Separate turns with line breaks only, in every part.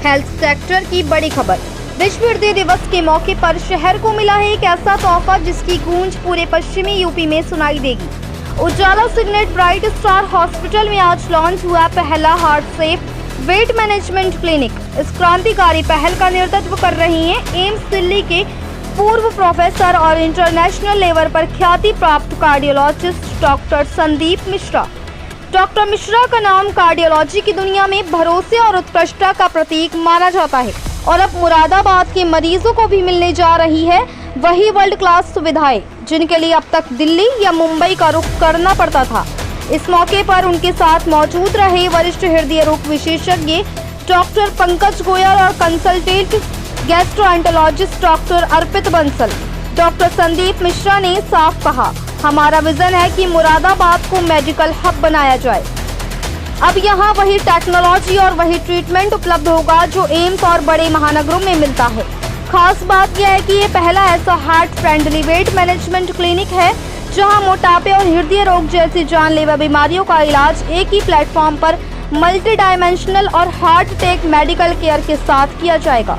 Health sector की बड़ी खबर। विश्व हृदय दिवस के मौके पर शहर को मिला है एक ऐसा तोहफा जिसकी गूंज पूरे पश्चिमी यूपी में सुनाई देगी। उजाला सिग्नेट ब्राइट स्टार हॉस्पिटल में आज लॉन्च हुआ पहला heart safe weight management clinic. इस क्रांतिकारी पहल का नेतृत्व कर रही हैं एम्स दिल्ली के पूर्व प्रोफेसर और इंटरनेशनल लेवल पर ख्याति प्राप्त cardiologist doctor Sandeep Mishra. Doctor Mishra का नाम कार्डियोलॉजी की दुनिया में भरोसे और उत्कृष्टता का प्रतीक माना जाता है और अब मुरादाबाद के मरीजों को भी मिलने जा रही है वही वर्ल्ड क्लास सुविधाएं जिनके लिए अब तक दिल्ली या मुंबई का रुख करना पड़ता था। इस मौके पर उनके साथ मौजूद रहे वरिष्ठ हृदय रोग विशेषज्ञ डॉक्टर पंकज गोयल और कंसल्टेंट गैस्ट्रोएंटरोलॉजिस्ट डॉक्टर अर्पित बंसल। डॉक्टर संदीप मिश्रा ने साफ कहा, हमारा विजन है कि मुरादाबाद को मेडिकल हब बनाया जाए। अब यहाँ वही टेक्नोलॉजी और वही ट्रीटमेंट उपलब्ध होगा जो एम्स और बड़े महानगरों में मिलता है। खास बात यह है कि ये पहला ऐसा heart friendly weight management clinic है जहाँ मोटापे और हृदय रोग जैसी जानलेवा बीमारियों का इलाज एक ही प्लेटफॉर्म पर मल्टी डायमेंशनल और हार्ट टेक मेडिकल केयर के साथ किया जाएगा।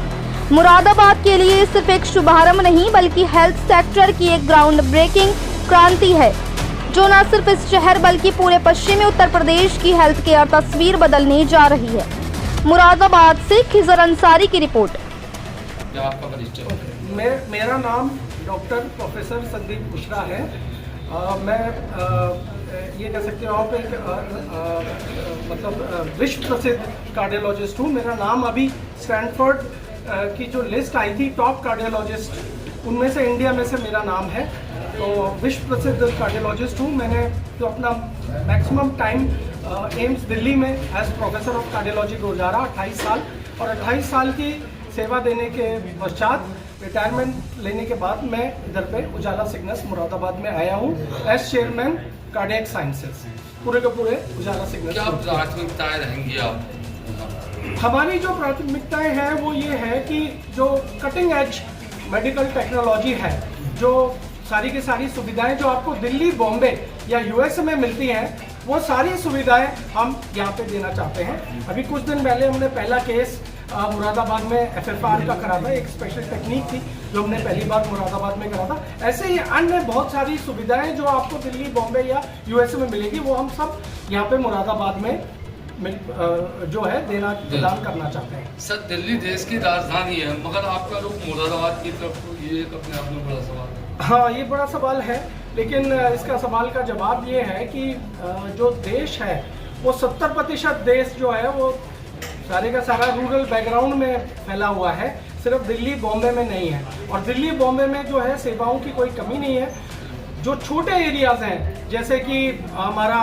मुरादाबाद के लिए सिर्फ एक शुभारंभ नहीं बल्कि हेल्थ सेक्टर की एक ग्राउंड ब्रेकिंग क्रांति है जो न सिर्फ इस शहर बल्कि पूरे पश्चिमी उत्तर प्रदेश की हेल्थ केयर तस्वीर बदलने जा रही है। मुरादाबाद से खिजर अंसारी की रिपोर्ट।
मेरा नाम डॉक्टर प्रोफेसर संदीप मिश्रा है। मैं ये कह सकते हो आप एक मतलब विश्व प्रसिद्ध कार्डियोलॉजिस्ट हूँ। मेरा नाम अभी स्टैनफोर्ड की जो लिस्ट आई थी टॉप कार्डियोलॉजिस्ट उनमें से इंडिया में से मेरा नाम है। तो विश्व प्रसिद्ध कार्डियोलॉजिस्ट हूँ। मैंने जो अपना मैक्सिमम टाइम एम्स दिल्ली में एज प्रोफेसर ऑफ कार्डियोलॉजी गुजारा 28 साल और 28 साल की सेवा देने के पश्चात रिटायरमेंट लेने के बाद मैं इधर पे उजाला सिग्नस मुरादाबाद में आया हूँ एज चेयरमैन कार्डियक साइंसेस। पूरे के पूरे उजाला सिग्नस।
क्या प्राथमिकताएं रहेंगी आप?
हमारी जो प्राथमिकताएं हैं वो ये है कि जो कटिंग एज मेडिकल टेक्नोलॉजी है, जो सारी की सारी सुविधाएं जो आपको दिल्ली, बॉम्बे या यूएस में मिलती हैं, वो सारी सुविधाएं हम यहाँ पे देना चाहते हैं। अभी कुछ दिन पहले हमने पहला केस मुरादाबाद में एफएफआर का करा था। एक स्पेशल टेक्निक थी जो हमने पहली बार मुरादाबाद में करा था। ऐसे ही अन्य बहुत सारी सुविधाएं जो आपको दिल्ली, बॉम्बे या यूएस में मिलेगी वो हम सब यहाँ पे मुरादाबाद में जो है देना प्रदान करना चाहते हैं।
सर, दिल्ली देश की राजधानी है मगर आपका रुख मुरादाबाद की तरफ, ये अपने आप में बड़ा सवाल है।
हाँ, ये बड़ा सवाल है, लेकिन इसका सवाल का जवाब ये है कि जो देश है वो 70% देश जो है वो सारे का सारा रूरल बैकग्राउंड में फैला हुआ है, सिर्फ दिल्ली, बॉम्बे में नहीं है। और दिल्ली, बॉम्बे में जो है सेवाओं की कोई कमी नहीं है। जो छोटे एरियाज हैं जैसे कि हमारा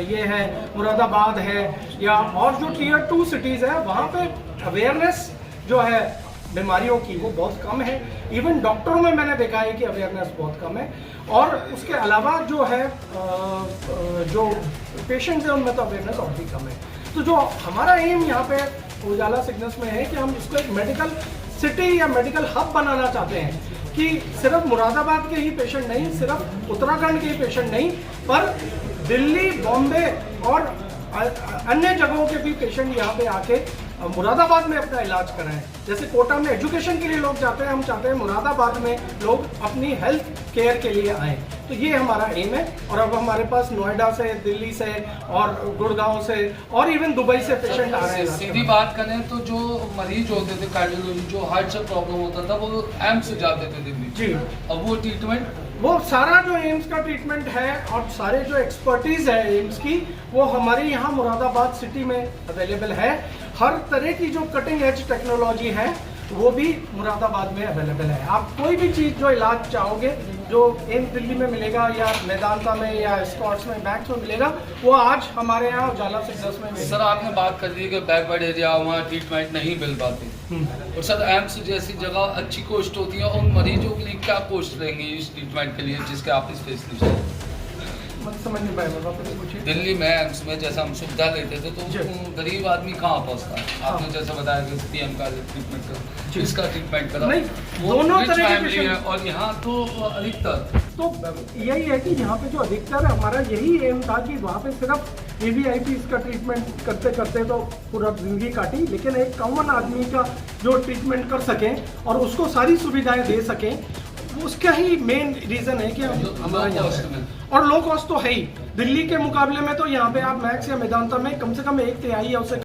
ये है मुरादाबाद है या और जो टियर 2 सिटीज़ है वहाँ पे अवेयरनेस जो है बीमारियों की वो बहुत कम है। इवन डॉक्टरों में मैंने देखा है कि अवेयरनेस बहुत कम है। और उसके अलावा जो है जो पेशेंट्स हैं उनमें तो अवेयरनेस और भी कम है। तो जो हमारा एम यहाँ पे उजाला सिग्नस में है कि हम इसको एक मेडिकल सिटी या मेडिकल हब बनाना चाहते हैं कि सिर्फ मुरादाबाद के ही पेशेंट नहीं, सिर्फ उत्तराखंड के ही पेशेंट नहीं, पर दिल्ली, बॉम्बे और अन्य जगहों के भी पेशेंट यहाँ पे आके मुरादाबाद में अपना इलाज कराएं। जैसे कोटा में एजुकेशन के लिए लोग जाते हैं, हम चाहते हैं मुरादाबाद में लोग अपनी हेल्थ केयर के लिए आएँ। तो ये हमारा एम है। और अब हमारे पास नोएडा से, दिल्ली से और गुड़गांव से और इवन दुबई से पेशेंट आ रहे हैं।
सीधी बात करें तो जो मरीज होते थे कार्डियोलॉजी, जो हार्ट से प्रॉब्लम होता था वो एम्स से जाते थे दिल्ली जी। अब वो ट्रीटमेंट,
वो सारा जो एम्स का ट्रीटमेंट है और सारे जो एक्सपर्टीज है एम्स की वो हमारे यहाँ मुरादाबाद सिटी में अवेलेबल है। हर तरह की जो कटिंग एज टेक्नोलॉजी है वो भी मुरादाबाद में अवेलेबल है। आप कोई भी चीज़ जो इलाज चाहोगे जो एम्स दिल्ली में मिलेगा या मेदांता में या स्कॉट्स में, बैंक्स में मिलेगा, वो आज हमारे यहाँ उजाला सिग्नस में मिलेगा।
सर, आपने बात कर दी कि बैकवर्ड एरिया वहाँ ट्रीटमेंट नहीं मिल पाती और सर एम्स जैसी जगह अच्छी कोस्ट होती है। उन मरीजों के लिए क्या कोस्ट रहेंगी इस ट्रीटमेंट के लिए जिसके आप स्पेशलिस्ट हैं?
समझ नहीं पाया, पूछिए।
दिल्ली में एम्स में जैसा हम सुविधा लेते थे तो गरीब आदमी कहाँ पहुँचता है? आपने जैसे बताया कि पीएम का ट्रीटमेंट करा, इसका ट्रीटमेंट करा,
नहीं, दोनों तरह के
फैमिली है और यहाँ तो अधिकतर
तो यही है कि यहाँ पे जो अधिकतर हमारा यही एम था कि वहाँ पे सिर्फ वीवीआईपी इसका ट्रीटमेंट करते करते तो पूरा जिंदगी काटी, लेकिन एक कॉमन आदमी का जो ट्रीटमेंट कर सकें और उसको सारी सुविधाएं दे सकें, उसका ही मेन रीज़न है कि हमारा यहाँ है। और लो कॉस्ट तो है ही, दिल्ली के मुकाबले में तो यहाँ पे आप मैक्स या मेदांता में कम से कम 1/3 या उससे